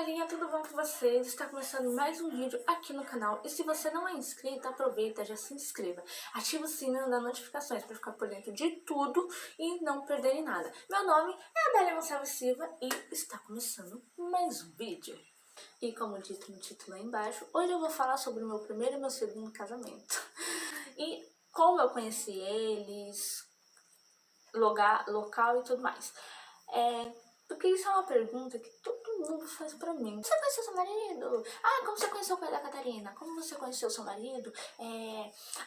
galerinha, tudo bom com vocês? Está começando mais um vídeo aqui no canal. E se você não é inscrito, aproveita, já se inscreva. Ativa o sininho das notificações para ficar por dentro de tudo e não perderem nada. Meu nome é Adélia Gonçalves Silva e está começando mais um vídeo. E como dito no título aí embaixo, hoje eu vou falar sobre o meu primeiro e meu segundo casamento. E como eu conheci eles, local e tudo mais. Porque isso é uma pergunta que todo mundo faz pra mim. Você conheceu seu marido? Ah, como você conheceu o pai da Catarina? Como você conheceu seu marido?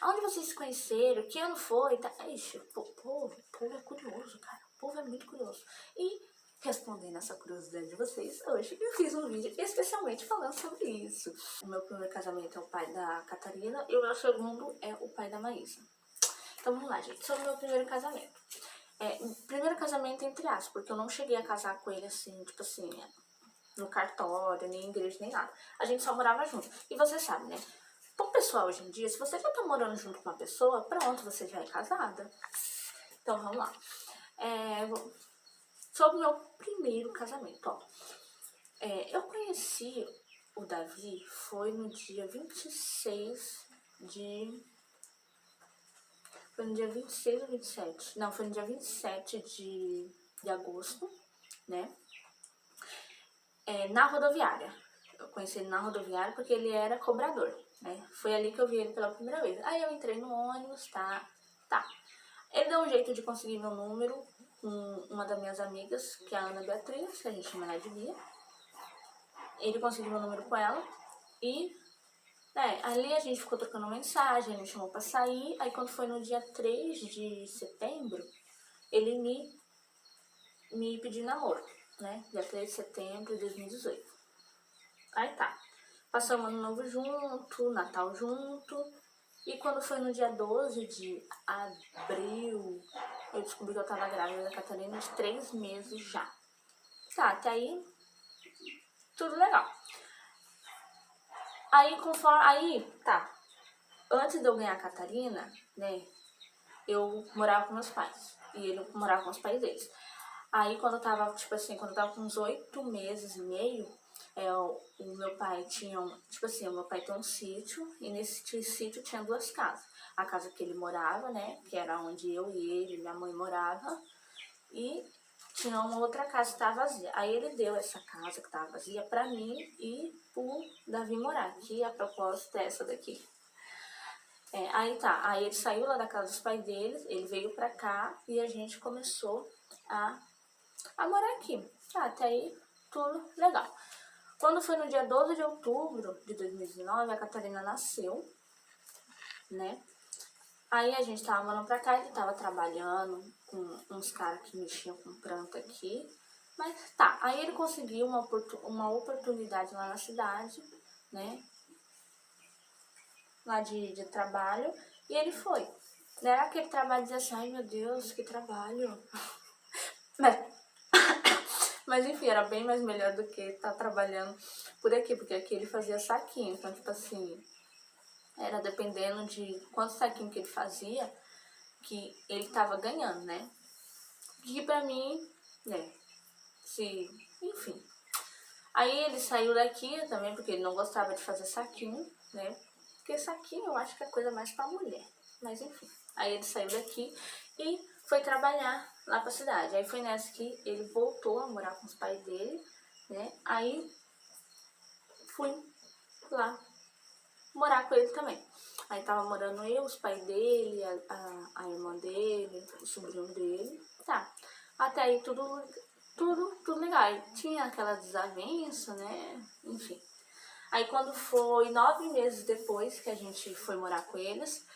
Aonde vocês se conheceram? Que ano foi? Tá? Ixi, o povo é curioso, cara. O povo é muito curioso. E respondendo essa curiosidade de vocês, hoje eu fiz um vídeo especialmente falando sobre isso. O meu primeiro casamento é o pai da Catarina e o meu segundo é o pai da Maísa. Então vamos lá, gente. Sobre o meu primeiro casamento. Primeiro casamento entre aspas, porque eu não cheguei a casar com ele assim, tipo assim, no cartório, nem em igreja, nem nada. A gente só morava junto. E você sabe, né? Pro pessoal hoje em dia, se você já tá morando junto com uma pessoa, pronto, você já é casada. Então vamos lá. Sobre o meu primeiro casamento, ó. Eu conheci o Davi, foi no dia 26 de... Foi no dia 26 ou 27? Não, foi no dia 27 de agosto, né? Na rodoviária. Eu conheci ele na rodoviária porque ele era cobrador, né? Foi ali que eu vi ele pela primeira vez. Aí eu entrei no ônibus, tá. Ele deu um jeito de conseguir meu número com uma das minhas amigas, que é a Ana Beatriz, que a gente chama ela de Bia. Ele conseguiu meu número com ela e... ali a gente ficou trocando mensagem, ele me chamou pra sair. Aí quando foi no dia 3 de setembro, ele me pediu namoro, né? Dia 3 de setembro de 2018. Aí tá. Passamos ano novo junto, Natal junto. E quando foi no dia 12 de abril, eu descobri que eu tava grávida da Catarina de 3 meses já. Tá, até aí, tudo legal. Antes de eu ganhar a Catarina, né, eu morava com meus pais. E ele morava com os pais deles. Aí quando eu tava, tipo assim, quando eu tava com uns 8 meses e meio, o meu pai tinha, o meu pai tem um sítio, e nesse sítio tinha 2 casas. A casa que ele morava, né, que era onde eu e ele, minha mãe morava, e tinha uma outra casa que tava vazia. Aí ele deu essa casa que tava vazia pra mim e pro Davi morar, que a propósito é essa daqui. Aí ele saiu lá da casa dos pais deles, ele veio pra cá e a gente começou a morar aqui. Até aí, tudo legal. Quando foi no dia 12 de outubro de 2019, a Catarina nasceu, né? Aí a gente tava morando pra cá, ele tava trabalhando com uns caras que mexiam com planta aqui. Mas tá, aí ele conseguiu uma oportunidade lá na cidade, né? Lá de trabalho, e ele foi. Não era aquele trabalho de assim, ai meu Deus, que trabalho. Mas enfim, era bem mais melhor do que estar trabalhando por aqui, porque aqui ele fazia saquinho. Então, tipo assim, era dependendo de quanto saquinho que ele fazia, que ele tava ganhando, né? Que pra mim, né, enfim. Aí ele saiu daqui também, porque ele não gostava de fazer saquinho, né? Porque saquinho eu acho que é coisa mais pra mulher. Mas enfim. Aí ele saiu daqui e foi trabalhar lá pra cidade. Aí foi nessa que ele voltou a morar com os pais dele, né? Aí fui lá morar com ele também. Aí tava morando eu, os pais dele, a irmã dele, o sobrinho dele. Tá. Até aí tudo legal. E tinha aquela desavença, né? Enfim. Aí quando foi 9 meses depois que a gente foi morar com eles,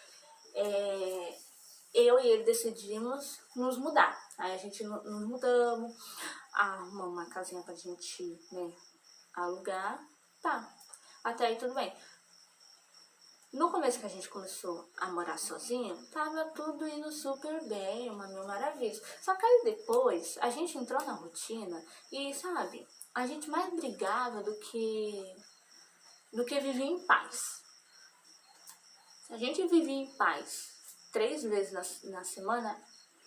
eu e ele decidimos nos mudar. Aí a gente nos mudamos, arrumamos uma casinha pra gente, né, alugar. Tá. Até aí tudo bem. No começo que a gente começou a morar sozinho, tava tudo indo super bem, uma mil maravilhas. Só que aí depois, a gente entrou na rotina e, sabe, a gente mais brigava do que vivia em paz. Se a gente vivia em paz 3 vezes na semana,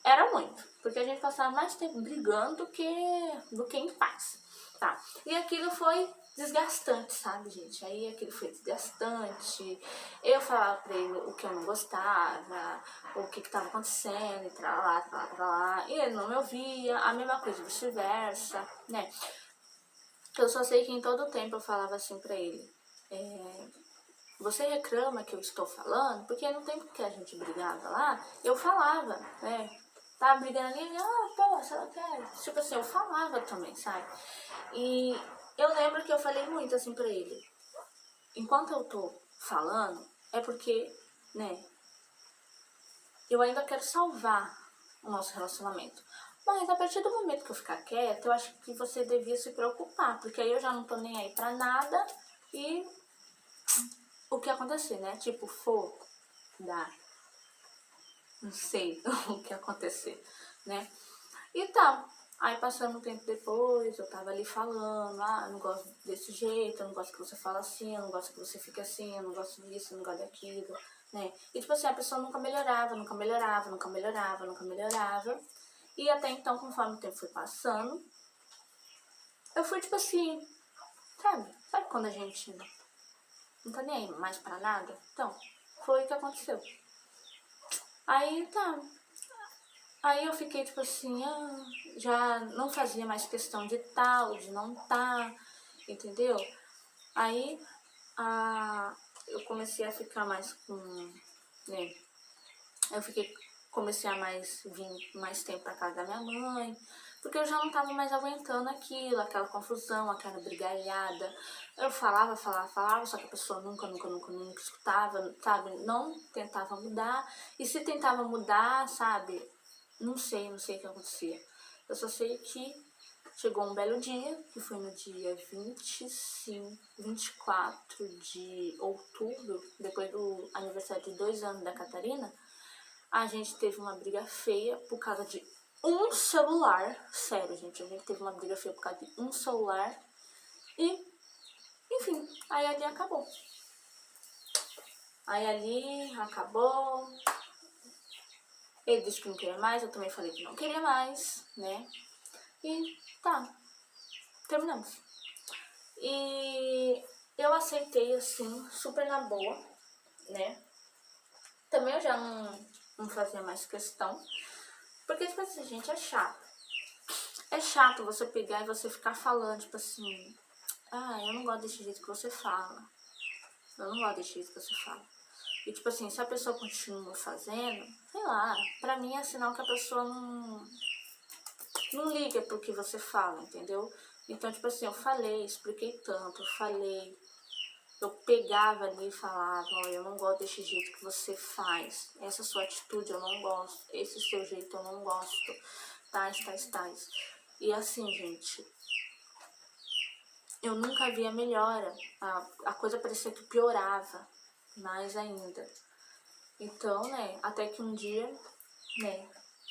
era muito. Porque a gente passava mais tempo brigando do que em paz. Tá. E aquilo foi desgastante, sabe, gente? Aí aquilo foi desgastante. Eu falava pra ele o que eu não gostava, o que tava acontecendo, e pra lá. E ele não me ouvia, a mesma coisa, vice-versa, né? Eu só sei que em todo tempo eu falava assim pra ele. Você reclama que eu estou falando, porque no tempo que a gente brigava lá, eu falava, né? Tava brigando ali, pô, você não quer? Tipo assim, eu falava também, sabe? E eu lembro que eu falei muito assim pra ele. Enquanto eu tô falando, é porque, né, eu ainda quero salvar o nosso relacionamento. Mas a partir do momento que eu ficar quieta, eu acho que você devia se preocupar, porque aí eu já não tô nem aí pra nada e o que acontecer, né? Tipo, dar, não sei o que acontecer, né? E tal. Aí passando um tempo depois, eu tava ali falando, eu não gosto desse jeito, eu não gosto que você fala assim, eu não gosto que você fique assim, eu não gosto disso, eu não gosto daquilo, né? E tipo assim, a pessoa nunca melhorava, nunca melhorava, nunca melhorava, nunca melhorava. E até então, conforme o tempo foi passando, eu fui tipo assim, sabe quando a gente não tá nem aí mais pra nada? Então, foi o que aconteceu. Aí tá. Aí eu fiquei tipo assim, já não fazia mais questão de tal, de não tá, entendeu? Aí eu comecei a ficar mais com, né? Eu comecei a vir mais tempo pra casa da minha mãe, porque eu já não tava mais aguentando aquilo, aquela confusão, aquela brigalhada. Eu falava, só que a pessoa nunca escutava, sabe? Não tentava mudar. E se tentava mudar, sabe? Não sei o que acontecia. Eu só sei que chegou um belo dia, que foi no dia 24 de outubro, depois do aniversário de 2 anos da Catarina. A gente teve uma briga feia por causa de um celular. Sério, gente, a gente teve uma briga feia por causa de um celular. E, enfim, aí ali acabou. Ele disse que não queria mais, eu também falei que não queria mais, né? E tá, terminamos. E eu aceitei assim, super na boa, né? Também eu já não fazia mais questão. Porque, tipo assim, gente, é chato. É chato você pegar e você ficar falando, tipo assim, eu não gosto desse jeito que você fala. Eu não gosto desse jeito que você fala. E, tipo assim, se a pessoa continua fazendo, sei lá, pra mim é sinal que a pessoa não liga pro que você fala, entendeu? Então, tipo assim, eu falei, expliquei tanto, eu pegava ali e falava, olha, eu não gosto desse jeito que você faz, essa sua atitude eu não gosto, esse seu jeito eu não gosto, tais. E assim, gente, eu nunca vi a melhora, a coisa parecia que piorava mais ainda. Então, né, até que um dia, né,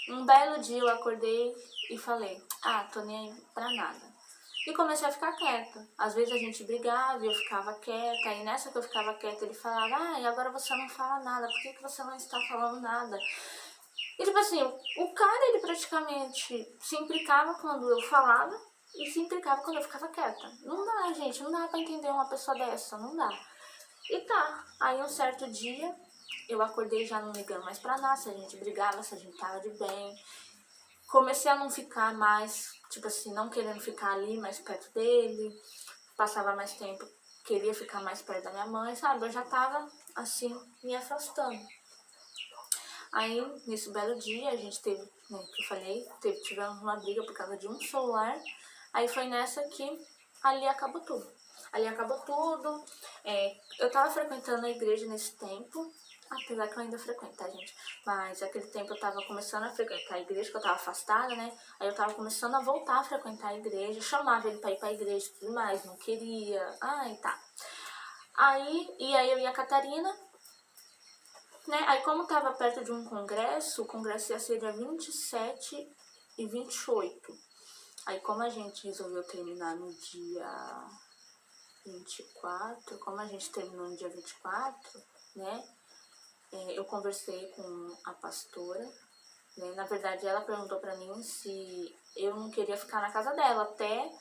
um belo dia eu acordei e falei, tô nem aí pra nada. E comecei a ficar quieta. Às vezes a gente brigava e eu ficava quieta. E nessa que eu ficava quieta, ele falava, e agora você não fala nada. Por que você não está falando nada? E tipo assim, o cara, ele praticamente se implicava quando eu falava e se implicava quando eu ficava quieta. Não dá, gente. Não dá pra entender uma pessoa dessa. Não dá. E tá. Aí um certo dia, eu acordei já não ligando mais pra nada. Se a gente brigava, se a gente tava de bem. Comecei a não ficar mais, tipo assim, não querendo ficar ali mais perto dele. Passava mais tempo, queria ficar mais perto da minha mãe, sabe? Eu já tava, assim, me afastando. Aí, nesse belo dia, a gente teve, né, que eu falei, tivemos uma briga por causa de um celular. Aí foi nessa que ali acabou tudo. Eu tava frequentando a igreja nesse tempo, apesar que eu ainda frequento, tá, gente? Mas naquele tempo eu tava começando a frequentar a igreja, que eu tava afastada, né? Aí eu tava começando a voltar a frequentar a igreja, chamava ele pra ir pra igreja e tudo mais, não queria. Tá. Aí eu e a Catarina, né? Aí como tava perto de um congresso, o congresso ia ser dia 27 e 28. Aí como a gente resolveu terminar no dia 24, como a gente terminou no dia 24, né? Eu conversei com a pastora, né? Na verdade, ela perguntou pra mim se eu não queria ficar na casa dela até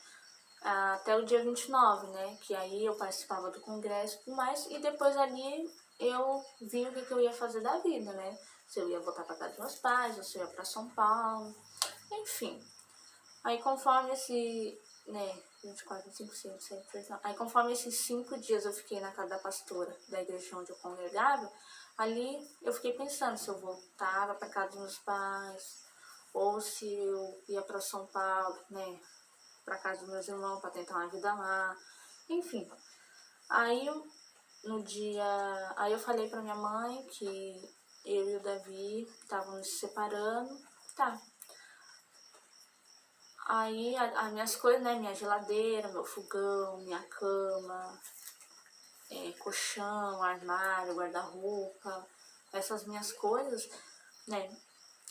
até o dia 29, né? Que aí eu participava do congresso e tudo mais. E depois ali eu vi o que eu ia fazer da vida, né? Se eu ia voltar pra casa dos meus pais, ou se eu ia pra São Paulo. Enfim. Aí conforme esse, né, 24, 25, 26, 27, 29, aí conforme esses 5 dias eu fiquei na casa da pastora da igreja onde eu congregava, ali eu fiquei pensando se eu voltava pra casa dos meus pais, ou se eu ia pra São Paulo, né, pra casa dos meus irmãos pra tentar uma vida lá, enfim. Aí no dia, aí eu falei pra minha mãe que eu e o Davi estavam se separando, tá. Aí as minhas coisas, né, minha geladeira, meu fogão, minha cama, colchão, armário, guarda-roupa, essas minhas coisas, né,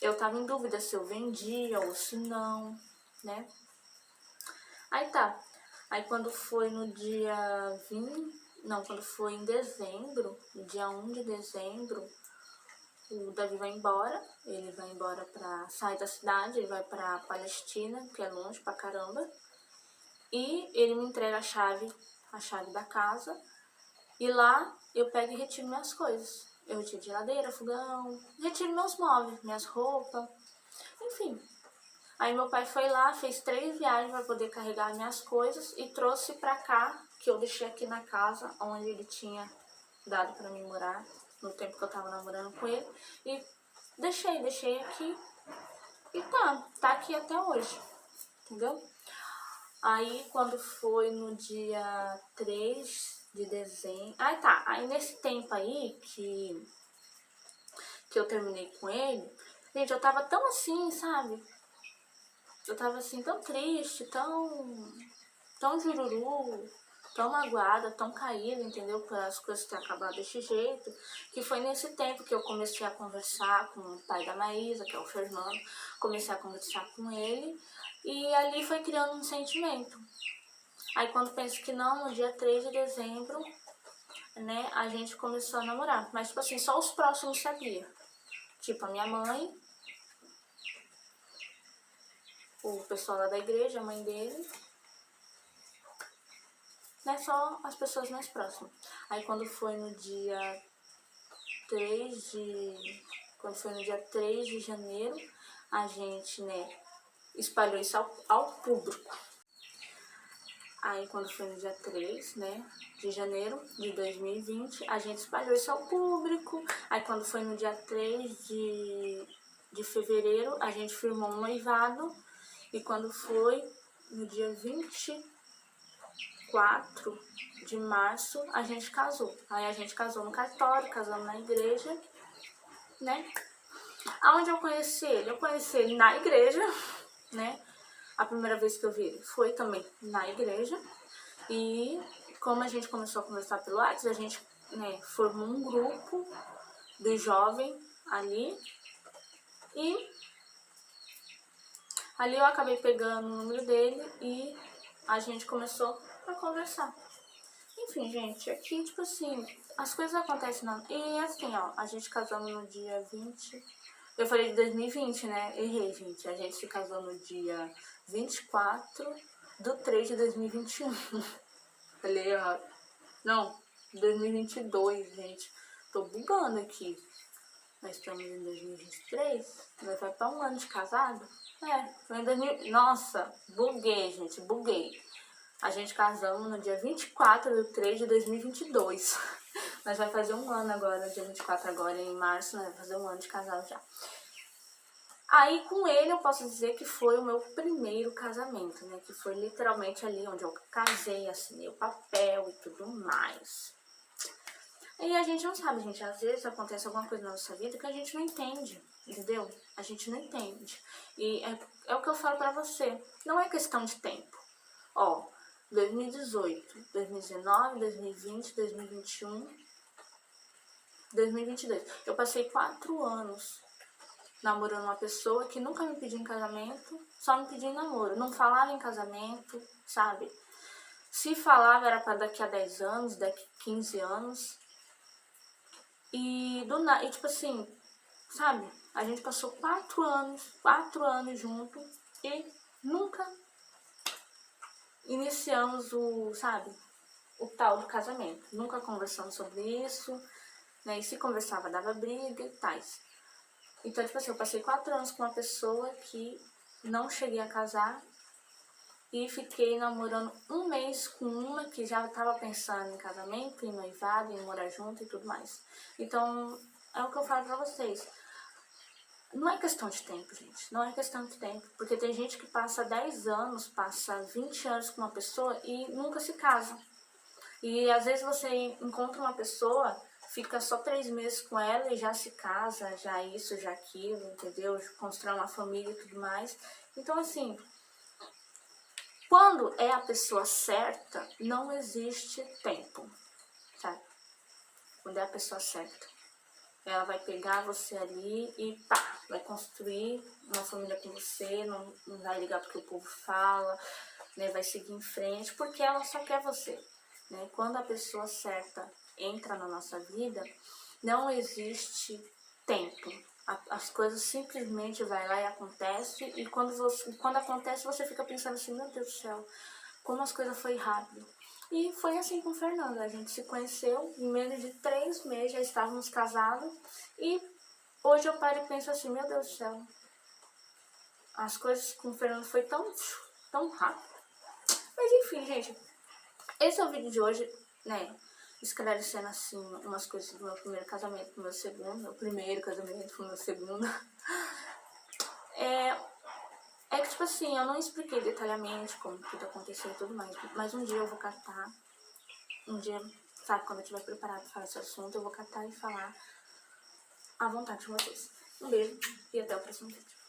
eu tava em dúvida se eu vendia ou se não, né. Aí tá, aí quando foi no dia 20, não, quando foi em dezembro, no dia 1 de dezembro, o Davi vai embora, ele vai embora pra sair da cidade, ele vai pra Palestina, que é longe pra caramba, e ele me entrega a chave da casa, e lá eu pego e retiro minhas coisas. Eu retiro geladeira, fogão, retiro meus móveis, minhas roupas, enfim. Aí meu pai foi lá, fez 3 viagens para poder carregar minhas coisas e trouxe pra cá, que eu deixei aqui na casa, onde ele tinha dado pra mim morar, no tempo que eu tava namorando com ele. E deixei aqui e tá aqui até hoje, entendeu? Aí quando foi no dia 3 de dezembro... Aí nesse tempo aí que eu terminei com ele, gente, eu tava tão assim, sabe? Eu tava assim, tão triste, tão jururu, tão magoada, tão caída, entendeu? Por as coisas terem acabado desse jeito. Que foi nesse tempo que eu comecei a conversar com o pai da Maísa, que é o Fernando. Comecei a conversar com ele e ali foi criando um sentimento. Aí quando penso que não, no dia 3 de dezembro, né, a gente começou a namorar. Mas tipo assim, só os próximos sabiam. Tipo, a minha mãe, o pessoal lá da igreja, a mãe dele, né, só as pessoas mais próximas. Aí quando foi no dia 3 de... Quando foi no dia 3 de janeiro, a gente, né, espalhou isso ao público. Aí quando foi no dia 3, né, de janeiro de 2020, a gente espalhou isso ao público. Aí quando foi no dia 3 de fevereiro, a gente firmou um noivado. E quando foi no dia 24 de março, a gente casou. Aí a gente casou no cartório, casamos na igreja, né. Aonde eu conheci ele? Eu conheci ele na igreja, né. A primeira vez que eu vi ele foi também na igreja. E como a gente começou a conversar pelo WhatsApp, a gente, né, formou um grupo de jovem ali. E ali eu acabei pegando o número dele e a gente começou a conversar. Enfim, gente, aqui, tipo assim, as coisas acontecem na... E assim, ó, a gente casamos no dia 20... Eu falei de 2020, né? Errei, gente. A gente se casou no dia 24/3/2021. Falei, ó... Não, 2022, gente. Tô bugando aqui. Nós estamos em 2023. Vai pra 1 ano de casado? Foi em 2000... Nossa, buguei, gente, buguei. A gente casamos no dia 24/3/2022. Nós vai fazer 1 ano agora, no dia 24 agora, em março, nós vai fazer 1 ano de casado já. Aí com ele eu posso dizer que foi o meu primeiro casamento, né? Que foi literalmente ali onde eu casei, assinei o papel e tudo mais. E a gente não sabe, gente, às vezes acontece alguma coisa na nossa vida que a gente não entende, entendeu? A gente não entende. E é o que eu falo pra você, não é questão de tempo. Ó, 2018, 2019, 2020, 2021, 2022. Eu passei 4 anos namorando uma pessoa que nunca me pediu em casamento, só me pediu em namoro. Não falava em casamento, sabe? Se falava era para daqui a 10 anos, daqui a 15 anos. E tipo assim, sabe? A gente passou 4 anos junto e nunca iniciamos o tal do casamento. Nunca conversamos sobre isso, né? E se conversava, dava briga e tais. Então, tipo assim, eu passei 4 anos com uma pessoa que não cheguei a casar e fiquei namorando 1 mês com uma que já estava pensando em casamento, em noivado, em morar junto e tudo mais. Então, é o que eu falo pra vocês. Não é questão de tempo, gente. Não é questão de tempo. Porque tem gente que passa 10 anos, passa 20 anos com uma pessoa e nunca se casa. E às vezes você encontra uma pessoa, fica só 3 meses com ela e já se casa, já isso, já aquilo, entendeu? Constrói uma família e tudo mais. Então, assim, quando é a pessoa certa, não existe tempo, sabe? Quando é a pessoa certa. Ela vai pegar você ali e pá, vai construir uma família com você, não vai ligar porque o povo fala, né? Vai seguir em frente, porque ela só quer você, né? Quando a pessoa certa entra na nossa vida, não existe tempo. As coisas simplesmente vai lá e acontece, e quando acontece você fica pensando assim, meu Deus do céu, como as coisas foi rápido. E foi assim com o Fernando, a gente se conheceu, em menos de 3 meses já estávamos casados, e hoje eu paro e penso assim, meu Deus do céu, as coisas com o Fernando foi tão rápido. Mas enfim, gente, esse é o vídeo de hoje, né, esclarecendo assim umas coisas do meu primeiro casamento pro meu segundo, meu primeiro casamento pro meu segundo. É que, tipo assim, eu não expliquei detalhadamente como tudo aconteceu e tudo mais, mas um dia eu vou catar, um dia, sabe, quando eu estiver preparado para falar esse assunto, eu vou catar e falar à vontade com vocês. Um beijo e até o próximo vídeo.